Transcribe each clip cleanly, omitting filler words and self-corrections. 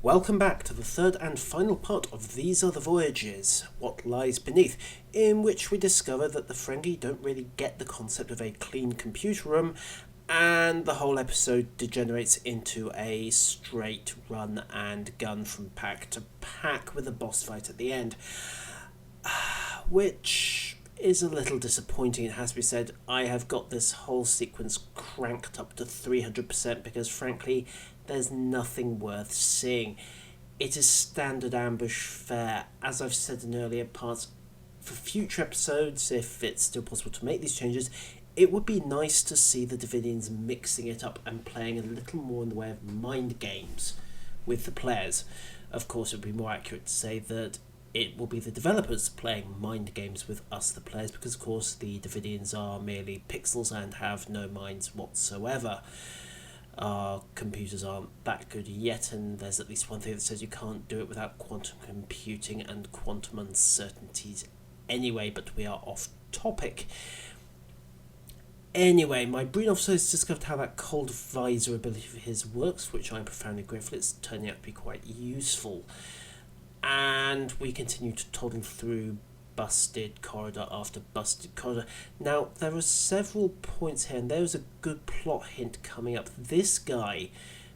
Welcome back to the third and final part of These Are the Voyages, What Lies Beneath, in which we discover that the Ferengi don't really get the concept of a clean computer room, and the whole episode degenerates into a straight run and gun from pack to pack with a boss fight at the end. Which is a little disappointing, it has to be said. I have got this whole sequence cranked up to 300% because frankly there's nothing worth seeing. It is standard ambush fare. As I've said in earlier parts, for future episodes, if it's still possible to make these changes, it would be nice to see the Davidians mixing it up and playing a little more in the way of mind games with the players. Of course, it would be more accurate to say that it will be the developers playing mind games with us, the players, because of course the Davidians are merely pixels and have no minds whatsoever. Our computers aren't that good yet, and there's at least one thing that says you can't do it without quantum computing and quantum uncertainties anyway, but we are off topic. Anyway, my Breen officer has discovered how that cold visor ability of his works, which I'm profoundly grateful. It's turning out to be quite useful. And we continue to toddle through busted corridor after busted corridor. Now, there are several points here, and there's a good plot hint coming up. This guy,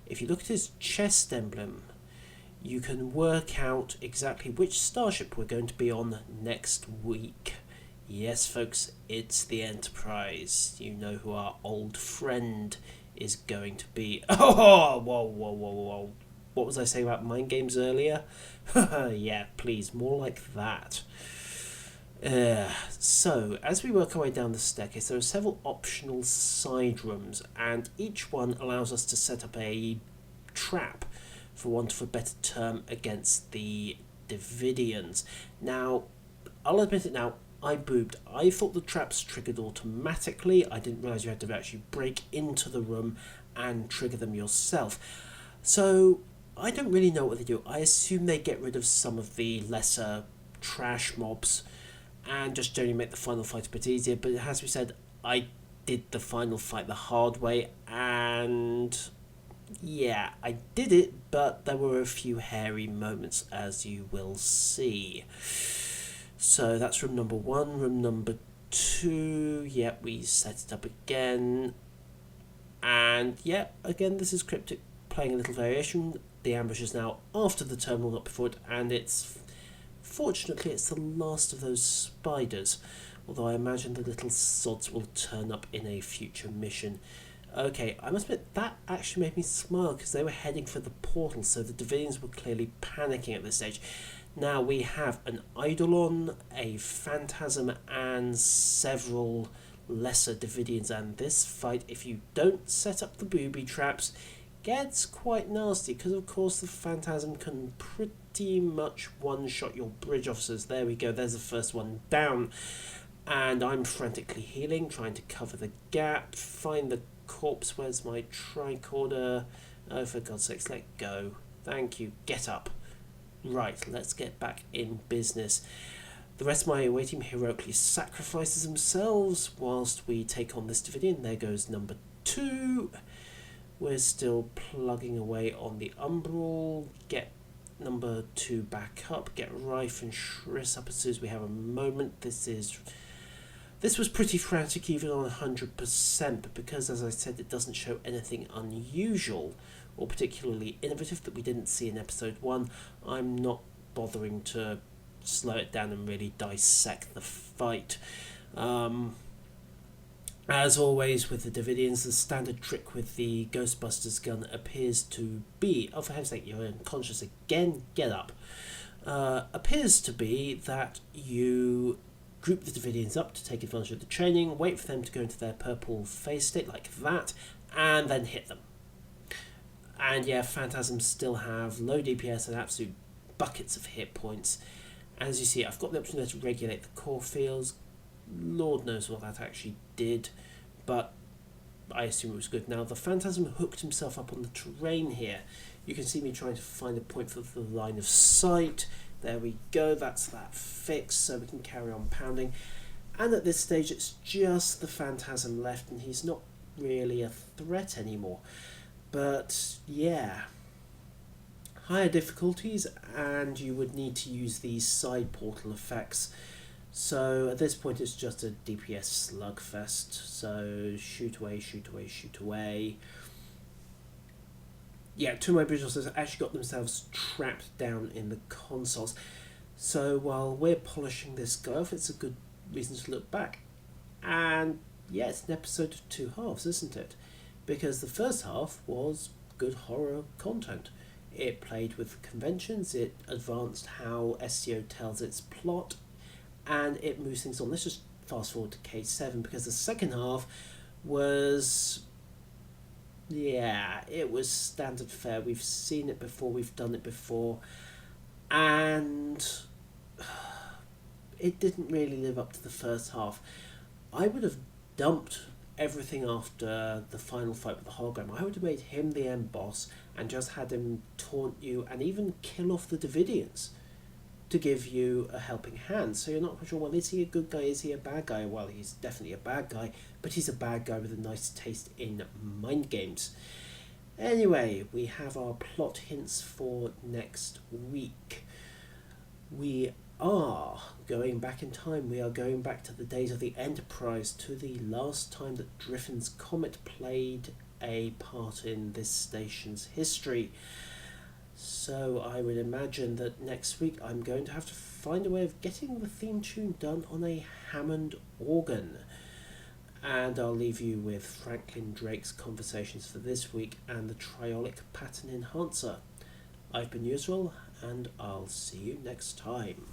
if you look at his chest emblem, you can work out exactly which starship we're going to be on next week. Yes, folks, it's the Enterprise. You know who our old friend is going to be. Oh, whoa. What was I saying about mind games earlier? Yeah, please, more like that. So, as we work our way down the staircase, there are several optional side rooms, and each one allows us to set up a trap, for want of a better term, against the Davidians. Now, I'll admit it now, I boobed. I thought the traps triggered automatically. I didn't realise you had to actually break into the room and trigger them yourself. So, I don't really know what they do. I assume they get rid of some of the lesser trash mobs and just generally make the final fight a bit easier, but it has to be said, I did the final fight the hard way, and yeah, I did it, but there were a few hairy moments, as you will see. So that's room number 1. Room number 2, yep, we set it up again, and yeah, again, this is Cryptic playing a little variation. The ambush is now after the terminal, not before it, and fortunately it's the last of those spiders, although I imagine the little sods will turn up in a future mission. Okay, I must admit, that actually made me smile, because they were heading for the portal, so the Davidians were clearly panicking at this stage. Now we have an Eidolon, a Phantasm, and several lesser Davidians, and this fight, if you don't set up the booby traps, gets quite nasty, because of course the Phantasm can pretty much one-shot your bridge officers. There we go, there's the first one down, and I'm frantically healing, trying to cover the gap, find the corpse. Where's my tricorder? Oh, for God's sakes, let go. Thank you, get up. Right, let's get back in business. The rest of my away team heroically sacrifices themselves whilst we take on this Davidian. There goes number 2. We're still plugging away on the Umbral. Get number 2 back up. Get Rife and Shriss up as soon as we have a moment. This was pretty frantic even on 100%, but because, as I said, it doesn't show anything unusual or particularly innovative that we didn't see in episode 1, I'm not bothering to slow it down and really dissect the fight. As always with the Davidians, the standard trick with the Ghostbusters gun appears to be... Oh, for heaven's sake, you're unconscious again, get up. Appears to be that you group the Davidians up to take advantage of the training, wait for them to go into their purple phase state like that, and then hit them. And yeah, Phantasms still have low DPS and absolute buckets of hit points. As you see, I've got the option there to regulate the core fields. Lord knows what that actually did, but I assume it was good. Now, the Phantasm hooked himself up on the terrain here. You can see me trying to find a point for the line of sight. There we go, that's that fixed, so we can carry on pounding. And at this stage, it's just the Phantasm left, and he's not really a threat anymore. But, yeah, higher difficulties, and you would need to use these side portal effects. So at this point it's just a DPS slugfest, so shoot away, shoot away, shoot away. Yeah, two of my British officers actually got themselves trapped down in the consoles. So while we're polishing this guy off, it's a good reason to look back. And yeah, it's an episode of two halves, isn't it? Because the first half was good horror content. It played with conventions, it advanced how SEO tells its plot, and it moves things on. Let's just fast forward to K7, because the second half was... yeah, it was standard fare. We've seen it before, we've done it before, and it didn't really live up to the first half. I would have dumped everything after the final fight with the hologram. I would have made him the end boss and just had him taunt you and even kill off the Davidians to give you a helping hand. So you're not quite sure, well, is he a good guy, is he a bad guy? Well, he's definitely a bad guy, but he's a bad guy with a nice taste in mind games. Anyway, we have our plot hints for next week. We are going back in time. We are going back to the days of the Enterprise, to the last time that Driffin's Comet played a part in this station's history. So I would imagine that next week I'm going to have to find a way of getting the theme tune done on a Hammond organ. And I'll leave you with Franklin Drake's conversations for this week and the Triolic Pattern Enhancer. I've been Yuzral, and I'll see you next time.